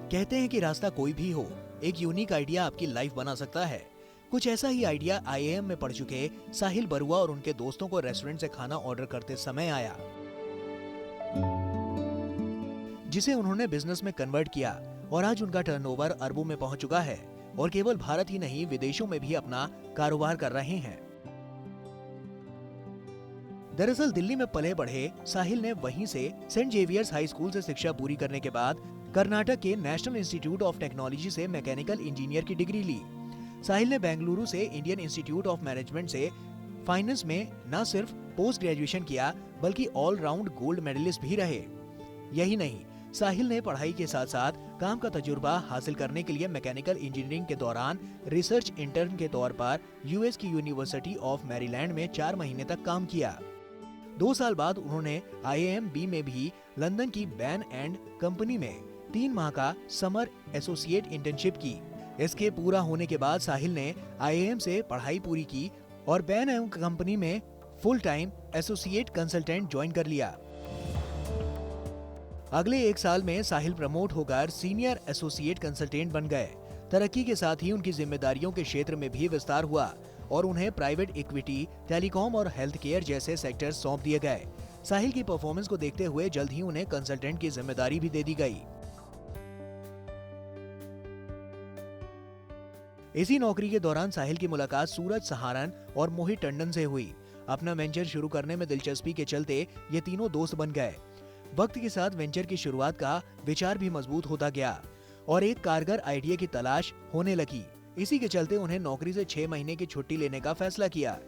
कहते हैं कि रास्ता कोई भी हो, एक यूनिक आइडिया आपकी लाइफ बना सकता है। कुछ ऐसा ही आइडिया आईआईएम में पढ़ चुके साहिल बरुआ और उनके दोस्तों को रेस्टोरेंट से खाना ऑर्डर करते समय आया, जिसे उन्होंने बिजनेस में कन्वर्ट किया और आज उनका टर्नओवर अरबों में पहुंच चुका है और केवल भारत ही नहीं विदेशों में भी अपना कारोबार कर रहे हैं। दरअसल दिल्ली में पले बढ़े साहिल ने वहीं से सेंट जेवियर्स हाई स्कूल से शिक्षा पूरी करने के बाद कर्नाटक के नेशनल इंस्टीट्यूट ऑफ टेक्नोलॉजी से मैकेनिकल इंजीनियर की डिग्री ली। साहिल ने बेंगलुरु से इंडियन इंस्टीट्यूट ऑफ मैनेजमेंट से फाइनेंस में न सिर्फ पोस्ट ग्रेजुएशन किया बल्कि ऑल राउंड गोल्ड मेडलिस्ट भी रहे। यही नहीं, साहिल ने पढ़ाई के साथ साथ काम का तजुर्बा हासिल करने के लिए मैकेनिकल इंजीनियरिंग के दौरान रिसर्च इंटर्न के तौर पर यूएस की यूनिवर्सिटी ऑफ मैरीलैंड में 4 महीने तक काम किया। 2 साल बाद उन्होंने आईआईएम बी में भी लंदन की बैन एंड कंपनी में 3 माह का समर एसोसिएट इंटर्नशिप की। इसके पूरा होने के बाद साहिल ने आईआईएम से पढ़ाई पूरी की और बैन एंड कंपनी में full time associate consultant join कर लिया। अगले 1 साल में साहिल प्रमोट होकर सीनियर एसोसिएट कंसल्टेंट बन गए। तरक्की के साथ ही उनकी जिम्मेदारियों के क्षेत्र में भी विस्तार हुआ और उन्हें प्राइवेट इक्विटी, टेलीकॉम और हेल्थ केयर जैसे सेक्टर सौंप दिए गए। साहिल की परफॉर्मेंस को देखते हुए जल्द ही उन्हें कंसल्टेंट की जिम्मेदारी भी दे दी गई। इसी नौकरी के दौरान साहिल की मुलाकात सूरज सहारन और मोहित टंडन से हुई। अपना वेंचर शुरू करने में दिलचस्पी के चलते ये तीनों दोस्त बन गए। वक्त के साथ वेंचर की शुरुआत का विचार भी मजबूत होता गया और एक कारगर आइडिया की तलाश होने लगी। इसी के चलते उन्हें नौकरी से 6 महीने की छुट्टी लेने का फैसला किया।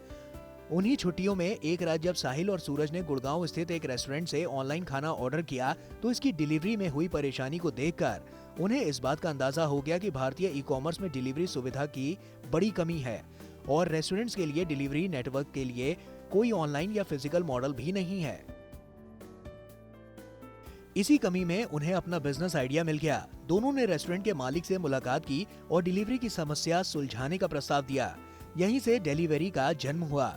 उन्हीं छुट्टियों में एक रात जब साहिल और सूरज ने गुड़गांव स्थित एक रेस्टोरेंट से ऑनलाइन खाना ऑर्डर किया तो इसकी डिलीवरी में हुई परेशानी को देखकर उन्हें इस बात का अंदाजा हो गया कि भारतीय ई कॉमर्स में डिलीवरी सुविधा की बड़ी कमी है और रेस्टोरेंट्स के लिए डिलीवरी नेटवर्क के लिए कोई ऑनलाइन या फिजिकल मॉडल भी नहीं है। इसी कमी में उन्हें अपना बिजनेस आइडिया मिल गया। दोनों ने रेस्टोरेंट के मालिक से मुलाकात की और डिलीवरी की समस्या सुलझाने का प्रस्ताव दिया। यहीं से डिलीवरी का जन्म हुआ।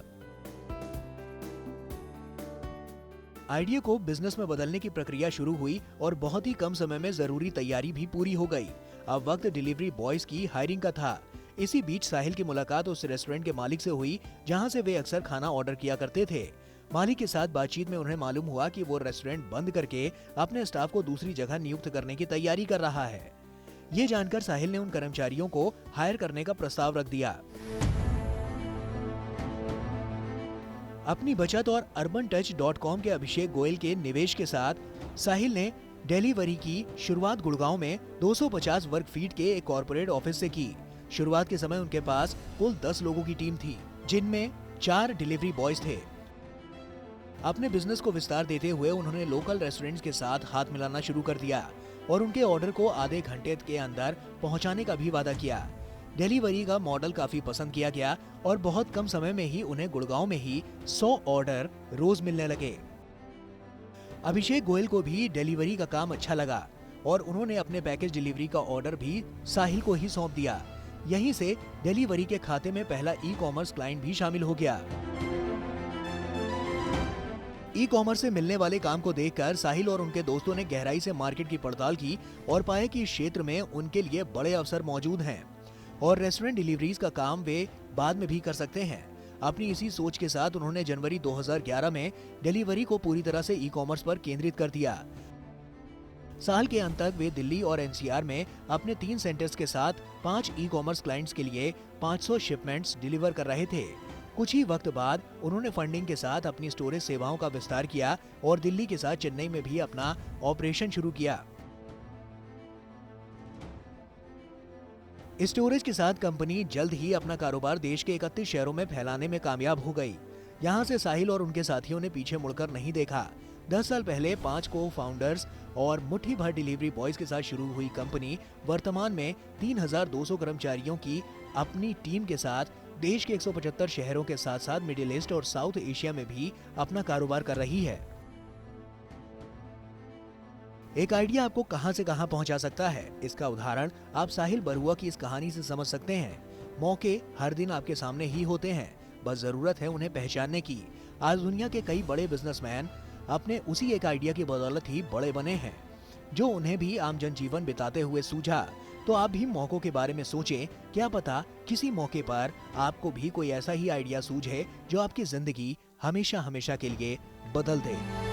आइडिया को बिजनेस में बदलने की प्रक्रिया शुरू हुई और बहुत ही कम समय में जरूरी तैयारी भी पूरी हो गई। अब वक्त डिलीवरी बॉयज की हायरिंग का था। इसी बीच साहिल की मुलाकात उस रेस्टोरेंट के मालिक से हुई जहां से वे अक्सर खाना ऑर्डर किया करते थे। मालिक के साथ बातचीत में उन्हें मालूम हुआ कि वो रेस्टोरेंट बंद करके अपने स्टाफ को दूसरी जगह नियुक्त करने की तैयारी कर रहा है। ये जानकर साहिल ने उन कर्मचारियों को हायर करने का प्रस्ताव रख दिया। अपनी बचत और urban-touch.com के अभिषेक गोयल के निवेश के साथ साहिल ने डिलीवरी की शुरुआत गुड़गांव में 250 वर्ग फीट के एक कॉर्पोरेट ऑफिस से की। शुरुआत के समय उनके पास कुल 10 लोगों की टीम थी, जिनमें 4 डिलीवरी बॉयज थे। अपने बिजनेस को विस्तार देते हुए उन्होंने लोकल रेस्टोरेंट्स के साथ हाथ मिलाना शुरू कर दिया और उनके ऑर्डर को आधे घंटे के अंदर पहुंचाने का भी वादा किया। डिलीवरी का मॉडल काफी पसंद किया गया और बहुत कम समय में ही उन्हें गुड़गांव में ही 100 ऑर्डर रोज मिलने लगे। अभिषेक गोयल को भी डिलीवरी का काम अच्छा लगा और उन्होंने अपने पैकेज डिलीवरी का ऑर्डर भी साहिल को ही सौंप दिया। यहीं से डिलीवरी के खाते में पहला ई कॉमर्स क्लाइंट भी शामिल हो गया। ई कॉमर्स से मिलने वाले काम को देखकर साहिल और उनके दोस्तों ने गहराई से मार्केट की पड़ताल की और पाया कि इस क्षेत्र में उनके लिए बड़े अवसर मौजूद हैं और रेस्टोरेंट डिलीवरीज का काम वे बाद में भी कर सकते हैं। अपनी इसी सोच के साथ उन्होंने जनवरी 2011 में डिलीवरी को पूरी तरह से ई कॉमर्स पर केंद्रित कर दिया। साल के अंत तक वे दिल्ली और एनसीआर में अपने 3 सेंटर्स के साथ 5 ई कॉमर्स क्लाइंट्स के लिए 500 शिपमेंट्स डिलीवर कर रहे थे। कुछ ही वक्त बाद उन्होंने फंडिंग के साथ अपनी स्टोरेज सेवाओं का विस्तार किया और दिल्ली के साथ चेन्नई में भी अपना ऑपरेशन शुरू किया। स्टोरेज के साथ कंपनी जल्द ही अपना कारोबार देश के 31 शहरों में फैलाने में कामयाब हो गई। यहाँ से साहिल और उनके साथियों ने पीछे मुड़कर नहीं देखा। 10 साल पहले 5 को फाउंडर्स और मुट्ठी भर डिलीवरी बॉयज के साथ शुरू हुई कंपनी वर्तमान में 3200 कर्मचारियों की अपनी टीम के साथ देश के 175 शहरों के साथ साथ मिडिल ईस्ट और साउथ एशिया में भी अपना कारोबार कर रही है। एक आइडिया आपको कहां से कहां पहुंचा सकता है, इसका उदाहरण आप साहिल बरुआ की इस कहानी से समझ सकते हैं। मौके हर दिन आपके सामने ही होते हैं, बस जरूरत है उन्हें पहचानने की। आज दुनिया के कई बड़े बिजनेसमैन अपने उसी एक आइडिया की बदौलत ही बड़े बने हैं। जो उन्हें भी आम जनजीवन बिताते हुए सूझा। तो आप भी मौकों के बारे में सोचें, क्या पता किसी मौके पर आपको भी कोई ऐसा ही आइडिया सूझे जो आपकी जिंदगी हमेशा हमेशा के लिए बदल दे।